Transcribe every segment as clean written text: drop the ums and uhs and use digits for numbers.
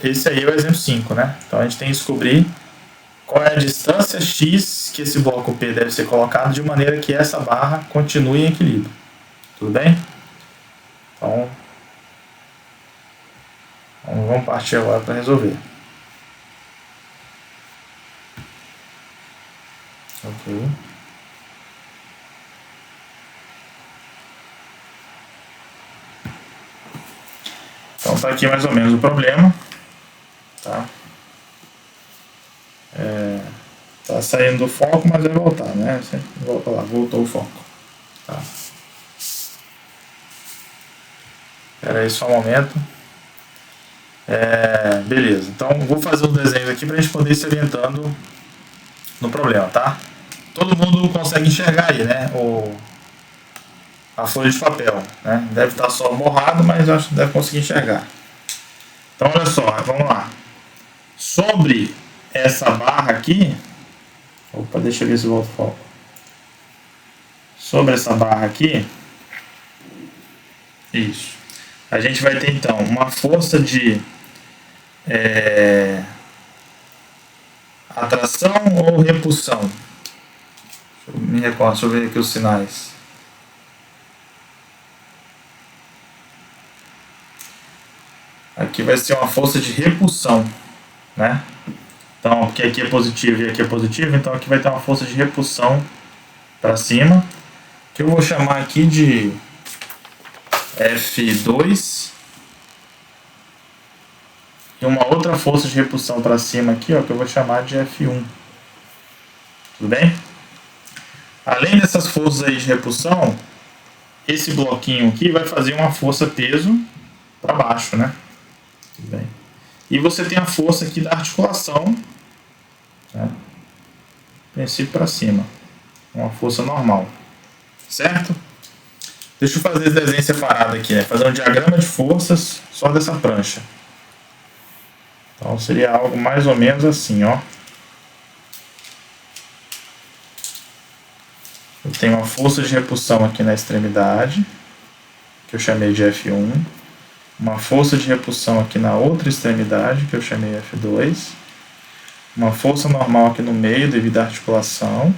esse aí é o exemplo 5, né? Então a gente tem que descobrir qual é a distância x que esse bloco P deve ser colocado de maneira que essa barra continue em equilíbrio. Tudo bem? Então, vamos partir agora para resolver. Ok. Então está aqui mais ou menos o problema. Tá? Tá saindo do foco, mas vai voltar, né? Volta lá, voltou o foco. Tá. Espera aí só um momento. Beleza, então vou fazer um desenho aqui para a gente poder ir se orientando no problema, tá? Todo mundo consegue enxergar aí, né? A folha de papel, né? Deve estar só borrado, mas acho que deve conseguir enxergar. Então olha só, vamos lá. Sobre essa barra aqui, opa, deixa eu ver se volta o foco. Sobre essa barra aqui, isso. A gente vai ter então uma força de atração ou repulsão? Deixa eu me recordar, deixa eu ver aqui os sinais. Aqui vai ser uma força de repulsão, né? Então, porque aqui é positivo e aqui é positivo, então aqui vai ter uma força de repulsão para cima, que eu vou chamar aqui de F2. E uma outra força de repulsão para cima aqui, ó, que eu vou chamar de F1. Tudo bem? Além dessas forças aí de repulsão, esse bloquinho aqui vai fazer uma força-peso para baixo, né? Tudo bem. E você tem a força aqui da articulação, né? Princípio para cima. Uma força normal. Certo? Deixa eu fazer esse desenho separado aqui, né? Fazer um diagrama de forças só dessa prancha. Então seria algo mais ou menos assim, ó. Eu tenho uma força de repulsão aqui na extremidade, que eu chamei de F1. Uma força de repulsão aqui na outra extremidade, que eu chamei F2. Uma força normal aqui no meio, devido à articulação.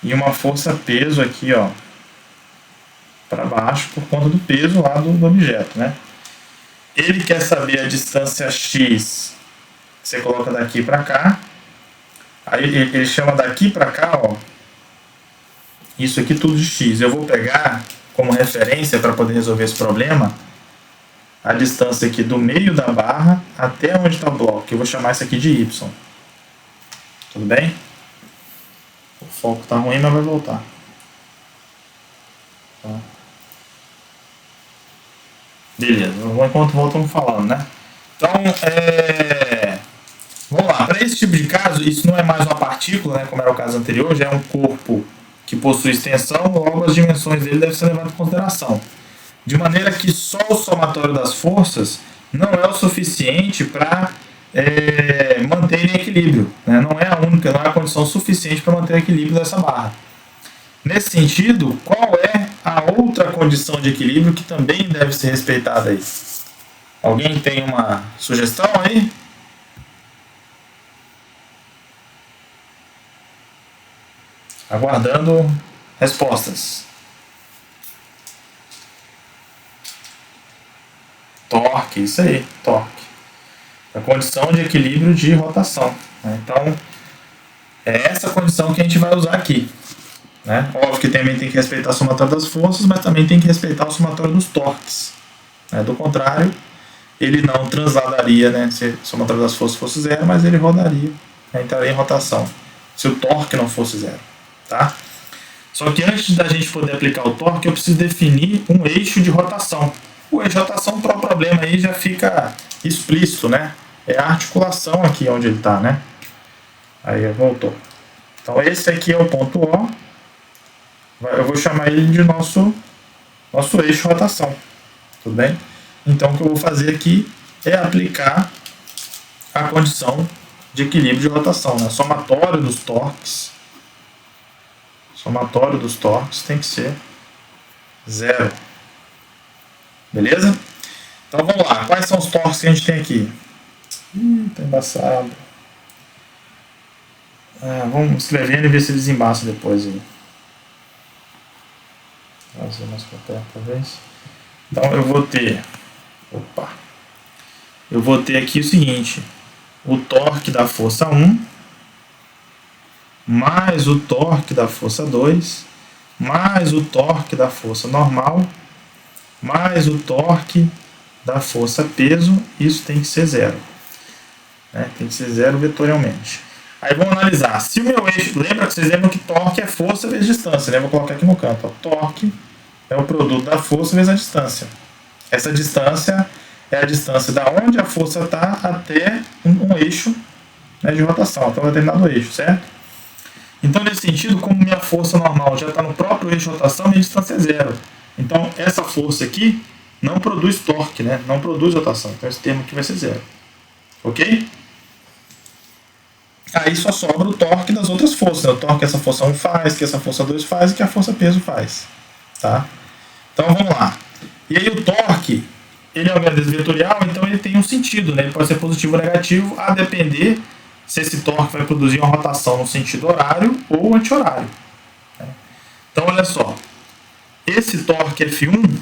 E uma força-peso aqui, ó, para baixo, por conta do peso lá do objeto, né? Ele quer saber a distância x, que você coloca daqui para cá. Aí ele chama daqui para cá, ó, isso aqui tudo de x. Eu vou pegar como referência para poder resolver esse problema a distância aqui do meio da barra até onde está o bloco, que eu vou chamar isso aqui de y. Tudo bem? O foco está ruim, mas vai voltar. Tá. Beleza, enquanto voltamos falando, né? Então, vamos lá. Para esse tipo de caso, isso não é mais uma partícula, né, como era o caso anterior, já é um corpo que possui extensão, logo as dimensões dele devem ser levadas em consideração. De maneira que só o somatório das forças não é o suficiente para manter ele em equilíbrio, né? Não é a única, não é a condição suficiente para manter o equilíbrio dessa barra. Nesse sentido, qual é a outra condição de equilíbrio que também deve ser respeitada aí? Alguém tem uma sugestão aí? Aguardando respostas. Torque, isso aí, torque. A condição de equilíbrio de rotação, né? Então, é essa condição que a gente vai usar aqui, né? Óbvio que também tem que respeitar o somatório das forças, mas também tem que respeitar o somatório dos torques, né? Do contrário, ele não transladaria, né? Se o somatório das forças fosse zero, mas ele rodaria, né? Entraria em rotação, se o torque não fosse zero, tá? Só que antes da gente poder aplicar o torque, eu preciso definir um eixo de rotação. O eixo de rotação, para o problema aí, já fica explícito, né? É a articulação aqui onde ele está, né? Aí voltou. Então esse aqui é o ponto O. Eu vou chamar ele de nosso eixo de rotação. Tudo bem? Então o que eu vou fazer aqui é aplicar a condição de equilíbrio de rotação, né? Somatório dos torques. Somatório dos torques tem que ser zero. Beleza? Então vamos lá, quais são os torques que a gente tem aqui? Tá embaçado. Vamos escrevendo e ver se eles embaçam depois aí. Fazer mais para perto, talvez. Então eu vou ter. Eu vou ter aqui o seguinte: o torque da força 1 mais o torque da força 2 mais o torque da força normal mais o torque da força peso. Isso tem que ser zero, né? Tem que ser zero vetorialmente. Aí vamos analisar. Se o meu eixo, lembra que vocês lembram que torque é força vezes distância, né? Vou colocar aqui no canto. Ó. Torque é o produto da força vezes a distância. Essa distância é a distância da onde a força está até um eixo, né, de rotação, até um determinado eixo, certo? Então, nesse sentido, como minha força normal já está no próprio eixo de rotação, minha distância é zero. Então, essa força aqui não produz torque, né? Não produz rotação. Então, esse termo aqui vai ser zero. Ok? Aí só sobra o torque das outras forças. Né? O torque que essa força 1 faz, que essa força 2 faz e que a força peso faz. Tá? Então, vamos lá. E aí o torque, ele é uma grandeza vetorial, então ele tem um sentido, né? Ele pode ser positivo ou negativo, a depender se esse torque vai produzir uma rotação no sentido horário ou anti-horário. Então, olha só. Esse torque F1,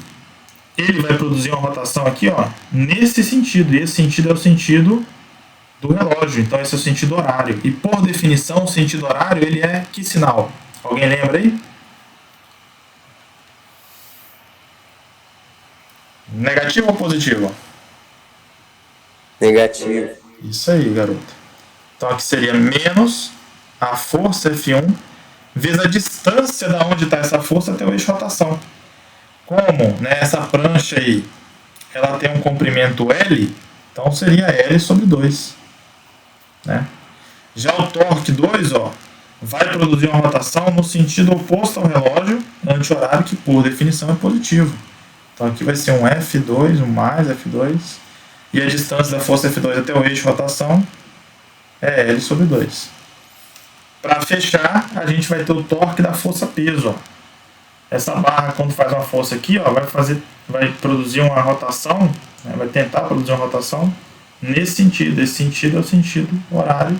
ele vai produzir uma rotação aqui, ó, nesse sentido. E esse sentido é o sentido do relógio. Então, esse é o sentido horário. E, por definição, o sentido horário, ele é que sinal? Alguém lembra aí? Negativo ou positivo? Negativo. Isso aí, garoto. Então aqui seria menos a força F1 vezes a distância da onde está essa força até o eixo de rotação. Como, né, essa prancha aí, ela tem um comprimento L, então seria L sobre 2. Né? Já o torque 2, ó, vai produzir uma rotação no sentido oposto ao relógio anti-horário, que por definição é positivo. Então aqui vai ser um F2, um mais F2, e a distância da força F2 até o eixo de rotação é L sobre 2. Para fechar, a gente vai ter o torque da força peso. Ó. Essa barra, quando faz uma força aqui, ó, vai produzir uma rotação, né, vai tentar produzir uma rotação nesse sentido. Esse sentido é o sentido horário.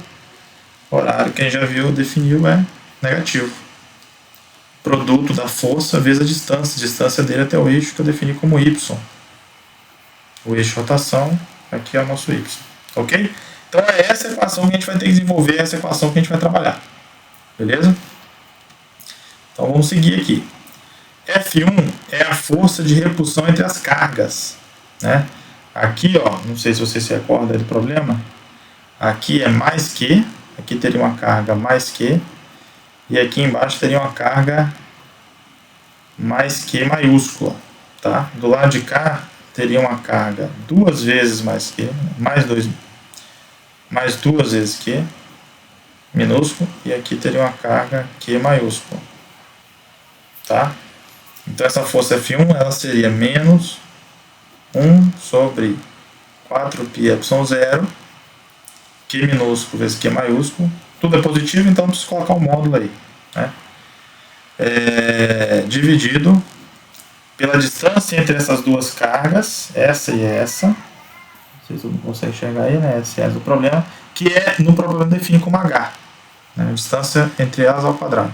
Horário, quem já viu, definiu, é negativo. Produto da força vezes a distância dele até o eixo, que eu defini como Y. O eixo de rotação, aqui é o nosso Y. Ok? Então é essa equação que a gente vai ter que desenvolver, essa equação que a gente vai trabalhar. Beleza? Então vamos seguir aqui. F1 é a força de repulsão entre as cargas. Né? Aqui, ó, não sei se você se recorda do problema. Aqui é mais que, aqui teria uma carga mais que, e aqui embaixo teria uma carga mais que maiúscula. Tá? Do lado de cá teria uma carga duas vezes mais que, mais duas vezes que, minúsculo, e aqui teria uma carga Q maiúscula. Tá? Então essa força F1 ela seria menos 1 sobre 4πε0, Q minúsculo vezes Q maiúsculo. Tudo é positivo, então preciso colocar um módulo aí. Né? Dividido pela distância entre essas duas cargas, essa e essa. Não sei se você consegue enxergar aí, né? Esse é o problema, que é no problema define como H. Né? A distância entre elas ao quadrado.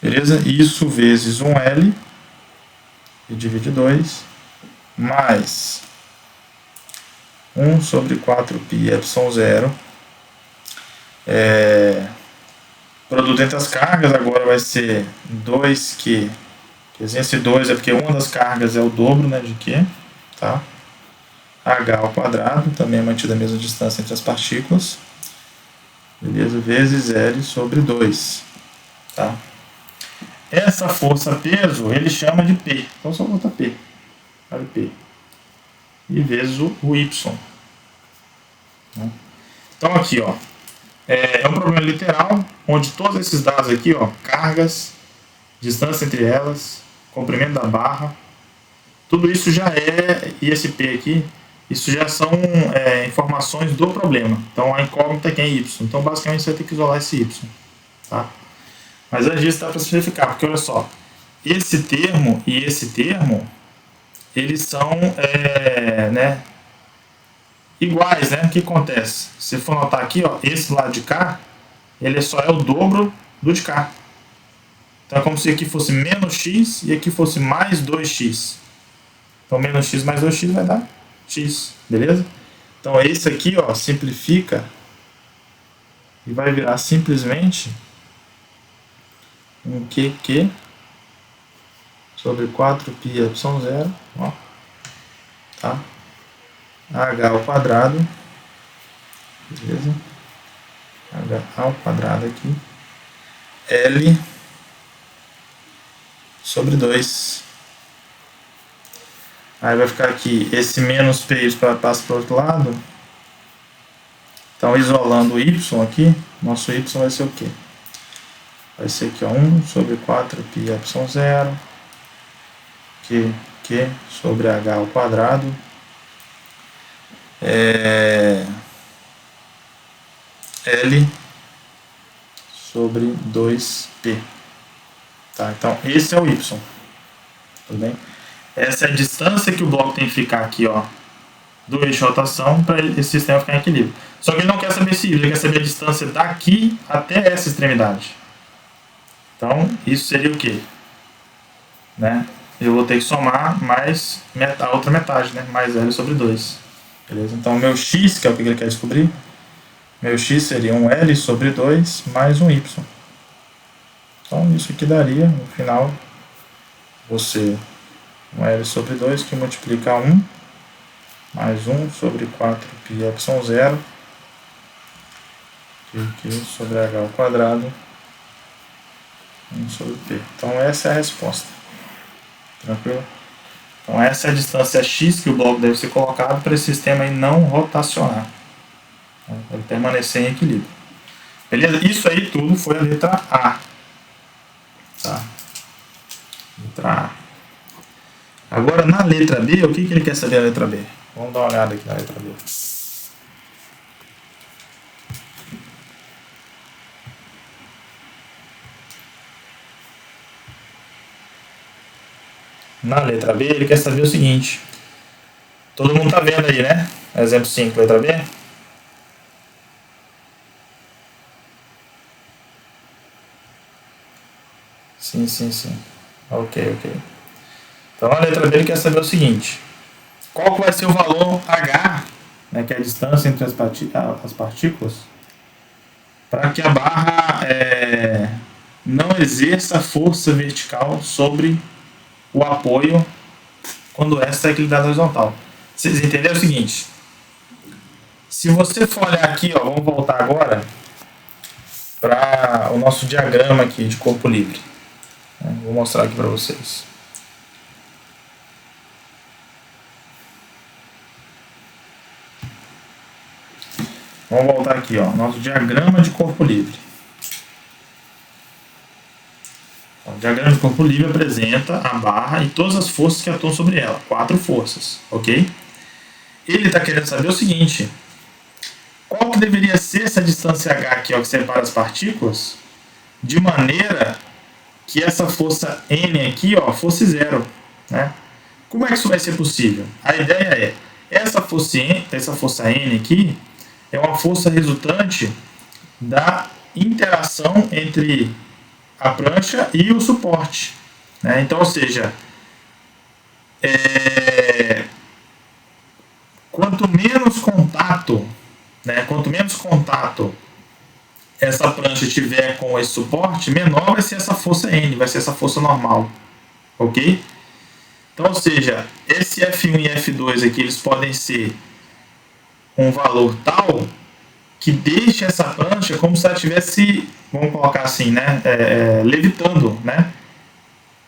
Beleza? Isso vezes 1L e divide 2 mais 1 sobre 4πε0. Produto entre as cargas agora vai ser 2Q. Esse 2 é porque uma das cargas é o dobro, né, de Q. Tá? H ao quadrado, também é mantida a mesma distância entre as partículas. Beleza? Vezes L sobre 2. Tá? Essa força peso ele chama de P. Então só botar P. Olha P. E vezes o Y. Então aqui, ó, é um problema literal, onde todos esses dados aqui, ó, cargas, distância entre elas, comprimento da barra, tudo isso já é, e esse P aqui, isso já são informações do problema. Então a incógnita aqui é Y. Então basicamente você vai ter que isolar esse Y. Tá? Mas antes disso dá para simplificar, porque olha só, esse termo e esse termo, eles são né, iguais, né? O que acontece? Se for notar aqui, ó, esse lado de cá, ele só é o dobro do de cá. Então é como se aqui fosse menos x e aqui fosse mais 2x. Então menos x mais 2x vai dar x, beleza? Então esse aqui, ó, simplifica e vai virar simplesmente um QQ sobre 4πy0, ó, tá? H ao quadrado, beleza? H ao quadrado aqui, L sobre 2. Aí vai ficar aqui, esse menos P passa para o outro lado. Então, isolando o Y aqui, nosso Y vai ser o quê? Vai ser aqui, ó, 1 sobre 4πy0, Q sobre H ao quadrado, L sobre 2P. Tá? Então, esse é o Y. Tudo bem? Essa é a distância que o bloco tem que ficar aqui, ó, do eixo de rotação para esse sistema ficar em equilíbrio. Só que ele não quer saber esse Y, ele quer saber a distância daqui até essa extremidade. Então, isso seria o quê? Né? Eu vou ter que somar mais a outra metade, né? Mais L sobre 2. Beleza? Então, meu x, que é o que ele quer descobrir, meu x seria um L sobre 2 mais um Y. Então, isso aqui daria, no final, você um L sobre 2 que multiplica 1 mais 1 sobre 4πy0 Q sobre H ao quadrado 1 sobre P. Então essa é a resposta. Tranquilo? Então essa é a distância x que o bloco deve ser colocado para esse sistema aí não rotacionar. Ele permanecer em equilíbrio. Beleza? Isso aí tudo foi a letra A. Tá? Letra A. Agora na letra B, o que ele quer saber na letra B? Vamos dar uma olhada aqui na letra B. Na letra B, ele quer saber o seguinte. Todo mundo está vendo aí, né? Exemplo 5, letra B. Sim. Ok. Então, a letra B ele quer saber o seguinte. Qual que vai ser o valor H, né, que é a distância entre as partículas, para que a barra não exerça força vertical sobre o apoio quando essa está equilibrada horizontal. Vocês entenderam o seguinte? Se você for olhar aqui, ó, vamos voltar agora para o nosso diagrama aqui de corpo livre. Vou mostrar aqui para vocês. Vamos voltar aqui, ó, nosso diagrama de corpo livre. O diagrama de corpo livre apresenta a barra e todas as forças que atuam sobre ela. 4 forças, ok? Ele está querendo saber o seguinte. Qual que deveria ser essa distância H aqui, ó, que separa as partículas, de maneira que essa força N aqui, ó, fosse zero, né? Como é que isso vai ser possível? A ideia é, essa força N aqui é uma força resultante da interação entre a prancha e o suporte, né? Então, ou seja, quanto menos contato, né, essa prancha tiver com esse suporte, menor vai ser essa força N, vai ser essa força normal, ok? Então, ou seja, esse F1 e F2 aqui, eles podem ser um valor tal que deixe essa prancha como se ela estivesse, vamos colocar assim, né, levitando, né?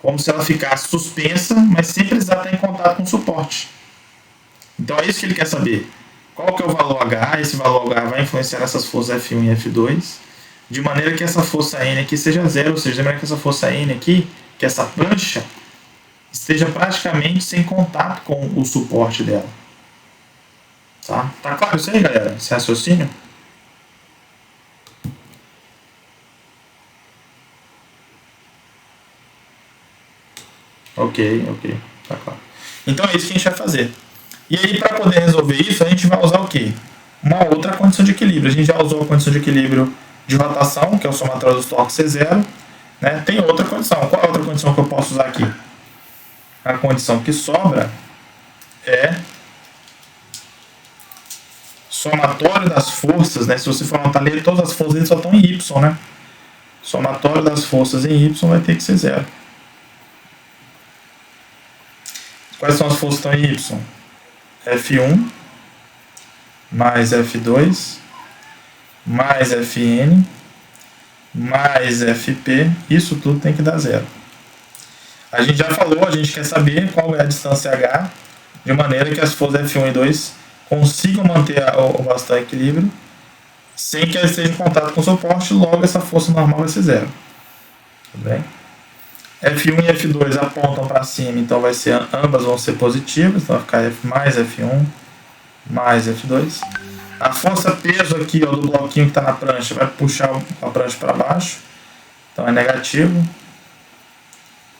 Como se ela ficasse suspensa, mas sem precisar estar em contato com o suporte. Então é isso que ele quer saber. Qual que é o valor H? Esse valor H vai influenciar essas forças F1 e F2, de maneira que essa força N aqui seja zero, ou seja, de maneira que essa força N aqui, que essa prancha, esteja praticamente sem contato com o suporte dela. Tá claro isso aí, galera? Esse raciocínio? Ok, tá claro. Então é isso que a gente vai fazer. E aí, para poder resolver isso, a gente vai usar o quê? Uma outra condição de equilíbrio. A gente já usou a condição de equilíbrio de rotação, que é o somatório dos torques C0. Né? Tem outra condição. Qual é a outra condição que eu posso usar aqui? A condição que sobra é somatório das forças, né? Se você for notar ali, todas as forças só estão em Y, né? Somatório das forças em Y vai ter que ser 0. Quais são as forças que estão em Y? F1 mais F2 mais Fn mais Fp, isso tudo tem que dar 0. A gente já falou, a gente quer saber qual é a distância H, de maneira que as forças F1 e 2 consigam manter o bastão em equilíbrio sem que elas estejam em contato com o suporte, logo essa força normal vai ser 0. Tudo bem? F1 e F2 apontam para cima, então ambas vão ser positivas, então vai ficar F mais F1 mais F2. A força peso aqui, ó, do bloquinho que está na prancha vai puxar a prancha para baixo, então é negativo.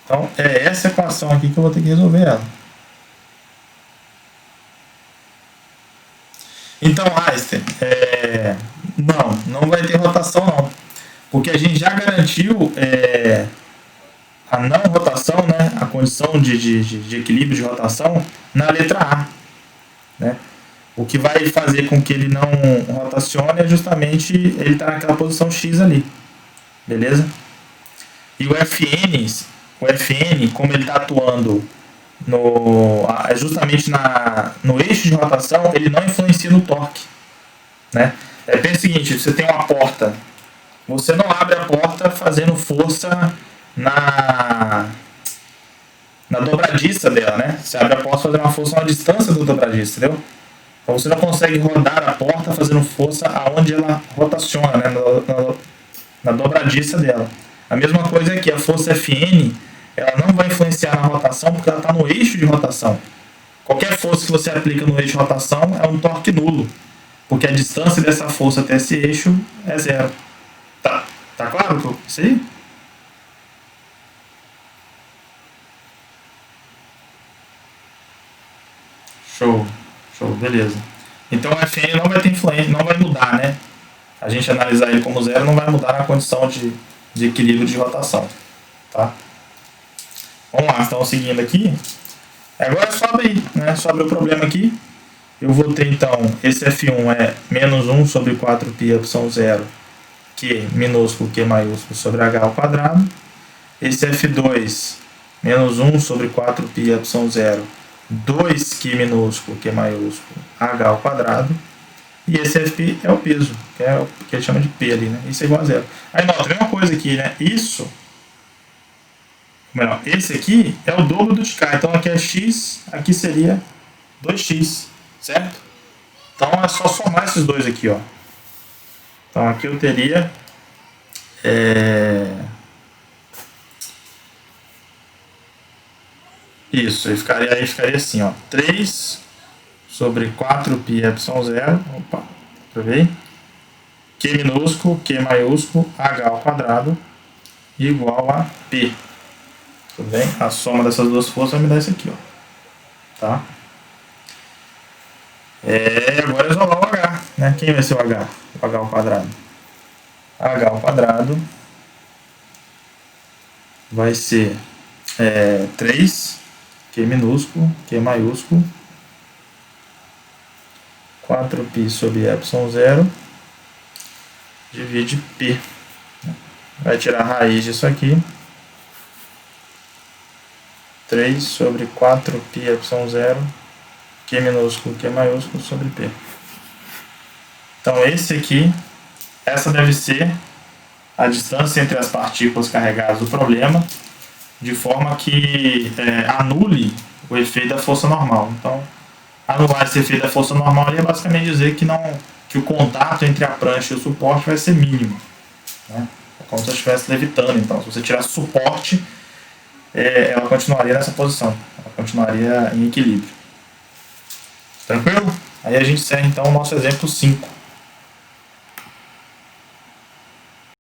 Então é essa equação aqui que eu vou ter que resolver ela. Então, Einstein, não vai ter rotação não, porque a gente já garantiu a não rotação, né, a condição de equilíbrio de rotação na letra A. Né? O que vai fazer com que ele não rotacione é justamente ele estar naquela posição X ali. Beleza? E o Fn, como ele está atuando justamente no eixo de rotação, ele não influencia no torque. Né? Pensa o seguinte, você tem uma porta, você não abre a porta fazendo força na dobradiça dela, né? Você abre a porta fazendo uma força na distância da dobradiça, entendeu? Então você não consegue rodar a porta fazendo força aonde ela rotaciona, né? Na dobradiça dela. A mesma coisa aqui, a força Fn, ela não vai influenciar na rotação porque ela está no eixo de rotação. Qualquer força que você aplica no eixo de rotação é um torque nulo, porque a distância dessa força até esse eixo é 0. Tá claro isso aí? Show, beleza. Então o Fn não vai ter influência, não vai mudar, né? A gente analisar ele como 0 não vai mudar na condição de equilíbrio de rotação. Tá? Vamos lá, estamos seguindo aqui. Agora sobe aí, né? Sobe o problema aqui. Eu vou ter então, esse F1 é menos 1 sobre 4πε0, Q minúsculo Q maiúsculo sobre H ao quadrado. Esse F2, menos 1 sobre 4πε0, 2Q minúsculo Q maiúsculo H ao quadrado. E esse Fp é o peso, que é o que ele chama de P ali, né? Isso é igual a 0. Aí nota, a mesma coisa aqui, né? Esse aqui é o dobro do de cá. Então aqui é x, aqui seria 2x, certo? Então é só somar esses dois aqui, ó. Então aqui eu teria isso, aí ficaria assim, ó, 3 sobre 4πε0, opa, provei, Q minúsculo, Q maiúsculo, H ao quadrado, igual a P. Tudo bem? A soma dessas duas forças vai me dar isso aqui, ó. Tá? Agora é isolar o H, né? Quem vai ser o H? O H ao quadrado. H ao quadrado vai ser 3, Q minúsculo, Q maiúsculo, 4π sobre ε0, divide P. Vai tirar a raiz disso aqui. 3 sobre 4πε0, Q minúsculo, Q maiúsculo sobre P. Então essa deve ser a distância entre as partículas carregadas do problema, de forma que anule o efeito da força normal. Então, anular esse efeito da força normal é basicamente dizer que o contato entre a prancha e o suporte vai ser mínimo. Né? É como se eu estivesse levitando. Então, se você tirar suporte, ela continuaria nessa posição. Ela continuaria em equilíbrio. Tranquilo? Aí a gente encerra então o nosso exemplo 5.